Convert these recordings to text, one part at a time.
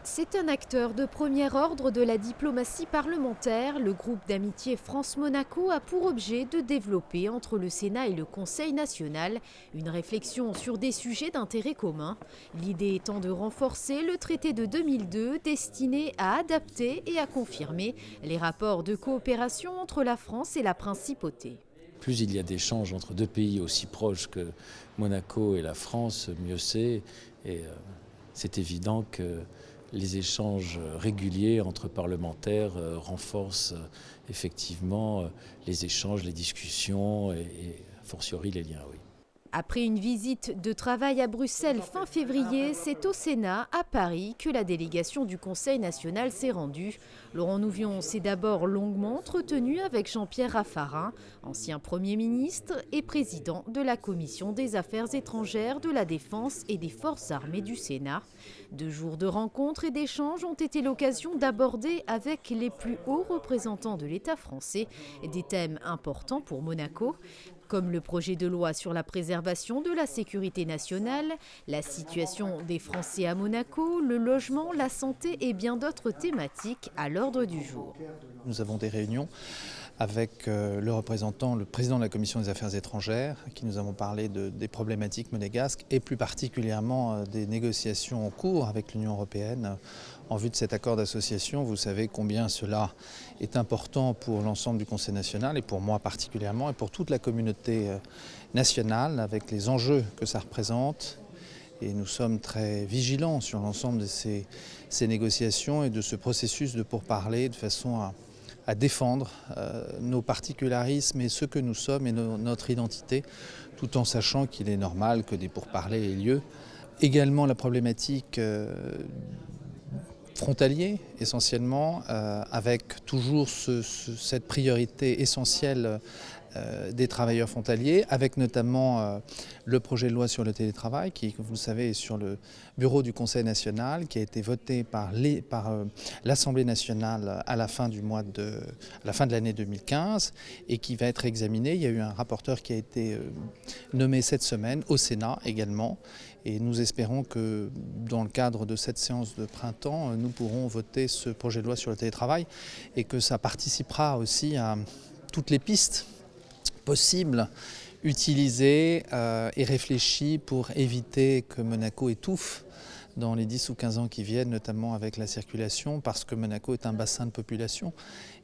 C'est un acteur de premier ordre de la diplomatie parlementaire. Le groupe d'amitié France-Monaco a pour objet de développer entre le Sénat et le Conseil national une réflexion sur des sujets d'intérêt commun. L'idée étant de renforcer le traité de 2002 destiné à adapter et à confirmer les rapports de coopération entre la France et la principauté. Plus il y a d'échanges entre deux pays aussi proches que Monaco et la France, mieux c'est. Et c'est évident que les échanges réguliers entre parlementaires renforcent effectivement les échanges, les discussions et a fortiori les liens, oui. Après une visite de travail à Bruxelles fin février, c'est au Sénat, à Paris, que la délégation du Conseil national s'est rendue. Laurent Nouvion s'est d'abord longuement entretenu avec Jean-Pierre Raffarin, ancien Premier ministre et président de la Commission des Affaires étrangères, de la Défense et des Forces armées du Sénat. 2 jours de rencontres et d'échanges ont été l'occasion d'aborder avec les plus hauts représentants de l'État français des thèmes importants pour Monaco, comme le projet de loi sur la préservation de la sécurité nationale, la situation des Français à Monaco, le logement, la santé et bien d'autres thématiques à l'ordre du jour. Nous avons des réunions avec le président de la Commission des Affaires étrangères, à qui nous avons parlé des problématiques monégasques et plus particulièrement des négociations en cours avec l'Union européenne en vue de cet accord d'association. Vous savez combien cela est important pour l'ensemble du Conseil national et pour moi particulièrement et pour toute la communauté nationale avec les enjeux que ça représente. Et nous sommes très vigilants sur l'ensemble de ces négociations et de ce processus de pourparlers de façon à défendre nos particularismes et ce que nous sommes et notre identité, tout en sachant qu'il est normal que des pourparlers aient lieu. Également la problématique frontalier essentiellement, avec toujours cette priorité essentielle des travailleurs frontaliers, avec notamment le projet de loi sur le télétravail qui, comme vous le savez, est sur le bureau du Conseil national, qui a été voté par l'Assemblée nationale à la fin de l'année 2015 et qui va être examiné. Il y a eu un rapporteur qui a été nommé cette semaine au Sénat également. Et nous espérons que dans le cadre de cette séance de printemps, nous pourrons voter ce projet de loi sur le télétravail et que ça participera aussi à toutes les pistes possibles, utilisées et réfléchies pour éviter que Monaco étouffe dans les 10 ou 15 ans qui viennent, notamment avec la circulation, parce que Monaco est un bassin de population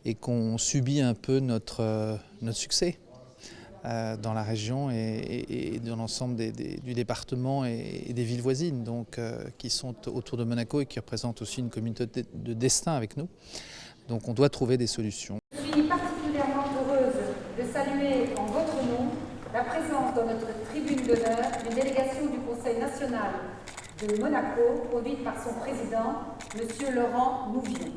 et qu'on subit un peu notre succès dans la région et dans l'ensemble du département et des villes voisines donc, qui sont autour de Monaco et qui représentent aussi une communauté de destin avec nous. Donc on doit trouver des solutions. Je suis particulièrement heureuse de saluer en votre nom la présence dans notre tribune d'honneur d'une délégation du Conseil national de Monaco, conduite par son président, M. Laurent Nouvion.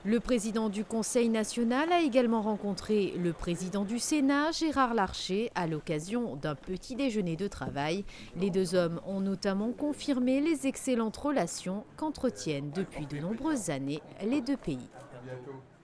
Le président du Conseil national a également rencontré le président du Sénat, Gérard Larcher, à l'occasion d'un petit déjeuner de travail. Les 2 hommes ont notamment confirmé les excellentes relations qu'entretiennent depuis de nombreuses années les 2 pays.